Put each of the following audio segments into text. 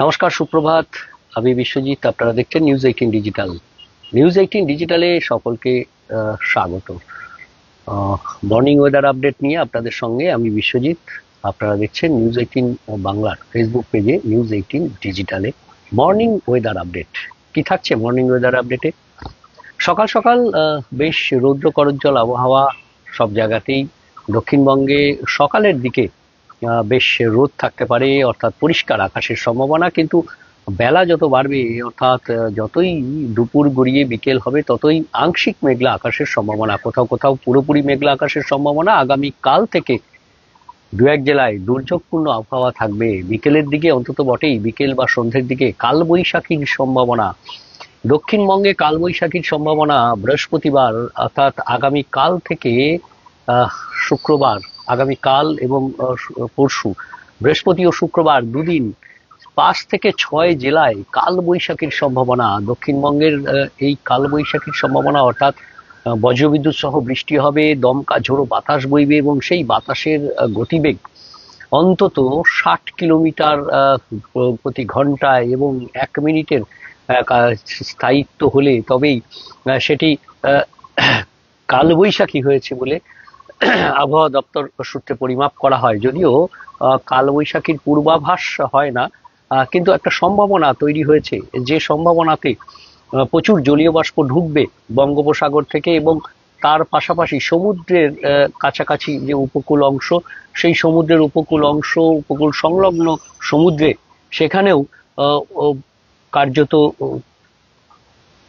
নমস্কার, সুপ্রভাত। আমি বিশ্বজিৎ, আপনারা দেখছেন নিউজ 18 ডিজিটাল। নিউজ 18 ডিজিটালে সকলকে স্বাগত। মর্নিং ওয়েদার আপডেট নিয়ে আপনাদের সঙ্গে আমি বিশ্বজিৎ। আপনারা দেখছেন নিউজ 18 বাংলার ফেসবুক পেজে নিউজ 18 ডিজিটালে মর্নিং ওয়েদার আপডেট। কি থাকছে মর্নিং ওয়েদার আপডেটে? সকাল সকাল বেশ রৌদ্র করজ্জ্বল আবহাওয়া সব জায়গাতেই। দক্ষিণবঙ্গে সকালের দিকে বেশ রোদ থাকতে পারে, অর্থাৎ পরিষ্কার আকাশের সম্ভাবনা। কিন্তু বেলা যত বাড়বে, অর্থাৎ যতই দুপুর গড়িয়ে বিকেল হবে, ততই আংশিক মেঘলা আকাশের সম্ভাবনা, কোথাও কোথাও পুরোপুরি মেঘলা আকাশের সম্ভাবনা। আগামী কাল থেকে দু এক জেলায় দুর্যোগপূর্ণ আবহাওয়া থাকবে। বিকেলের দিকে অন্তত বটেই, বিকেল বা সন্ধ্যের দিকে কালবৈশাখীর সম্ভাবনা। দক্ষিণবঙ্গে কালবৈশাখীর সম্ভাবনা বৃহস্পতিবার, অর্থাৎ আগামী কাল থেকে শুক্রবার, আগামী কাল এবং পরশু বৃহস্পতি ও শুক্রবার দুদিন 5 থেকে 6 জেলায় কালবৈশাখীর সম্ভাবনা। দক্ষিণবঙ্গের এই কালবৈশাখীর সম্ভাবনা, অর্থাৎ বজ্রবিদ্যুৎ সহ বৃষ্টি হবে, দমকা ঝোড়ো বাতাস বইবে এবং সেই বাতাসের গতিবেগ অন্তত 60 কিলোমিটার প্রতি ঘন্টায় এবং 1 মিনিটের স্থায়িত্ব হলে তবেই সেটি কালবৈশাখী হয়েছে বলে আবহাওয়া দপ্তর সূত্রে পরিমাপ করা হয়। যদিও কালবৈশাখীর পূর্বাভাস হয় না, কিন্তু একটা সম্ভাবনা তৈরি হয়েছে, যে সম্ভাবনাতে প্রচুর জলীয় বাষ্প ঢুকবে বঙ্গোপসাগর থেকে, এবং তার পাশাপাশি সমুদ্রের কাছাকাছি যে উপকূল অংশ, সেই সমুদ্রের উপকূল অংশ, উপকূল সংলগ্ন সমুদ্রে, সেখানেও কার্যত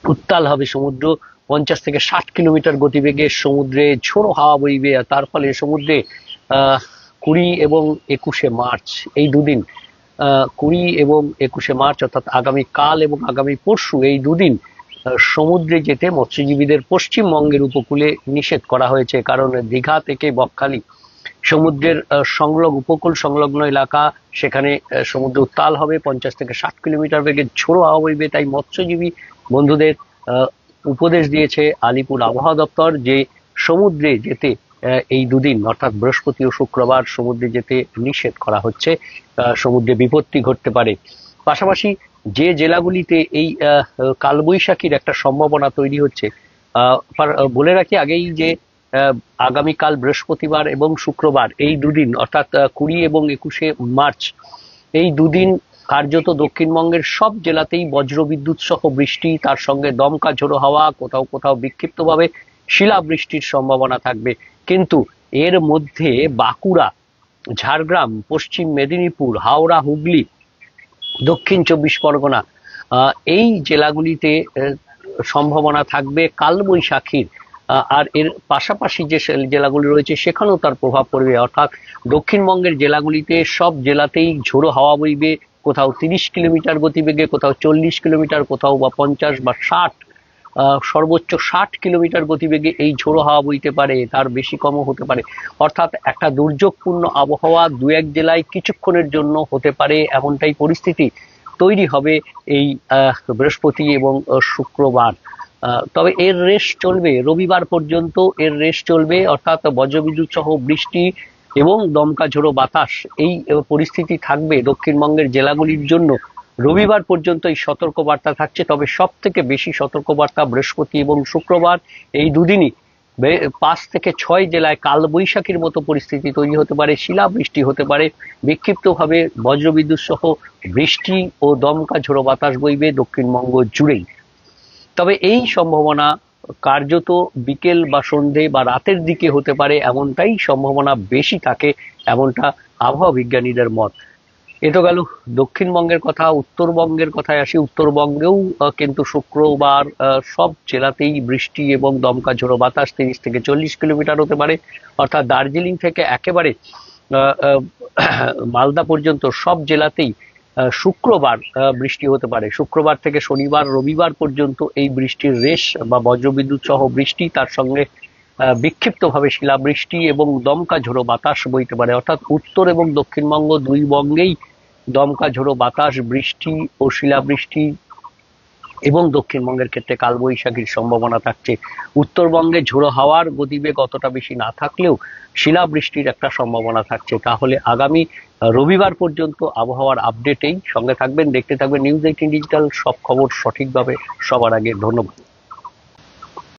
উত্তাল হবে সমুদ্র। 50 থেকে 60 কিলোমিটার গতিবেগে সমুদ্রে ঝোড়ো হাওয়া বইবে, আর তার ফলে সমুদ্রে 20 এবং 21শে মার্চ এই দুদিন, 20 এবং 21শে মার্চ অর্থাৎ আগামী কাল এবং আগামী পরশু এই দুদিন সমুদ্রে যেতে মৎস্যজীবীদের পশ্চিমবঙ্গের উপকূলে নিষেধ করা হয়েছে। কারণ দীঘা থেকে বকখালি সমুদ্রের উপকূল সংলগ্ন এলাকা, সেখানে সমুদ্র উত্তাল হবে, 50 থেকে 60 কিলোমিটার বেগে ঝোড়ো হাওয়া বইবে। তাই মৎস্যজীবী বন্ধুদের উপদেশ দিয়েছে আলিপুর আবহাওয়া দপ্তর যে সমুদ্রে যেতে এই দুদিন, অর্থাৎ বৃহস্পতি ও শুক্রবার সমুদ্রে যেতে নিষেধ করা হচ্ছে। সমুদ্রে বিপত্তি ঘটতে পারে। পাশাপাশি যে জেলাগুলিতে এই কালবৈশাখীর একটা সম্ভাবনা তৈরি হচ্ছে, বলে রাখি আগেই যে আগামীকাল বৃহস্পতিবার এবং শুক্রবার এই দুদিন, অর্থাৎ 20 এবং 21শে মার্চ এই দুদিন কার্যত দক্ষিণবঙ্গের সব জেলাতেই বজ্রবিদ্যুৎ সহ বৃষ্টি, তার সঙ্গে দমকা ঝোড়ো হাওয়া, কোথাও কোথাও বিক্ষিপ্তভাবে শিলাবৃষ্টির সম্ভাবনা থাকবে। কিন্তু এর মধ্যে বাঁকুড়া, ঝাড়গ্রাম, পশ্চিম মেদিনীপুর, হাওড়া, হুগলি, দক্ষিণ 24 পরগনা, এই জেলাগুলিতে সম্ভাবনা থাকবে কালবৈশাখীর। আর এর পাশাপাশি যে জেলাগুলি রয়েছে সেখানেও তার প্রভাব পড়বে, অর্থাৎ দক্ষিণবঙ্গের জেলাগুলিতে সব জেলাতেই ঝোড়ো হাওয়া বইবে, কোথাও 30 কিলোমিটার গতিবেগে, কোথাও 40 কিলোমিটার, কোথাও বা 50 বা 60, সর্বোচ্চ 60 কিলোমিটার গতিবেগে এই ঝোড়ো হাওয়া বইতে পারে, তার বেশি কমও হতে পারে। অর্থাৎ একটা দুর্যোগপূর্ণ আবহাওয়া দু এক জেলায় কিছুক্ষণের জন্য হতে পারে, এমনটাই পরিস্থিতি তৈরি হবে এই বৃহস্পতি এবং শুক্রবার। তবে এর রেশ চলবে রবিবার পর্যন্ত, এর রেশ চলবে, অর্থাৎ বজ্রবিদ্যুৎ সহ বৃষ্টি এবং দমকা ঝোড়ো বাতাস এই পরিস্থিতি থাকবে দক্ষিণবঙ্গের জেলাগুলির জন্য। রবিবার পর্যন্ত এই সতর্কবার্তা থাকছে। তবে সব থেকে বেশি সতর্কবার্তা বৃহস্পতি এবং শুক্রবার এই দুদিনই 5 থেকে 6 জেলায় কালবৈশাখীর মতো পরিস্থিতি তৈরি হতে পারে, শিলাবৃষ্টি হতে পারে, বিক্ষিপ্তভাবে বজ্রবিদ্যুৎ সহ বৃষ্টি ও দমকা ঝোড়ো বাতাস বইবে দক্ষিণবঙ্গ জুড়েই। তবে এই সম্ভাবনা কার্যত বিকেল বা সন্ধে বা রাতের দিকে হতে পারে, এমনটাই সম্ভাবনা বেশি থাকে, এমনটা আবহাওয়া বিজ্ঞানীদের মত। এ তো গেল দক্ষিণবঙ্গের কথা। উত্তরবঙ্গের কথায় আসি। উত্তরবঙ্গেও কিন্তু শুক্রবার সব জেলাতেই বৃষ্টি এবং দমকা ঝোড়ো বাতাস 30 থেকে 40 কিলোমিটার হতে পারে, অর্থাৎ দার্জিলিং থেকে একেবারে মালদা পর্যন্ত সব জেলাতেই শুক্রবার বৃষ্টি হতে পারে। শুক্রবার থেকে শনিবার, রবিবার পর্যন্ত এই বৃষ্টির রেশ বা বজ্রবিদ্যুৎ সহ বৃষ্টি, তার সঙ্গে বিক্ষিপ্তভাবে শিলাবৃষ্টি এবং দমকা ঝোড়ো বাতাস বইতে পারে। অর্থাৎ উত্তর এবং দক্ষিণবঙ্গ দুই বঙ্গেই দমকা ঝোড়ো বাতাস, বৃষ্টি ও শিলাবৃষ্টি এবং দক্ষিণবঙ্গের ক্ষেত্রে কালবৈশাখীর সম্ভাবনা থাকছে। উত্তরবঙ্গে ঝোড়ো হাওয়ার গতিবেগ অতটা বেশি না থাকলেও শিলাবৃষ্টির একটা সম্ভাবনা থাকছে। তাহলে আগামী রবিবার পর্যন্ত আবহাওয়ার আপডেটেই সঙ্গে থাকবেন, দেখতে থাকবেন নিউজ 18 ডিজিটাল, সব খবর সঠিকভাবে সবার আগে। ধন্যবাদ।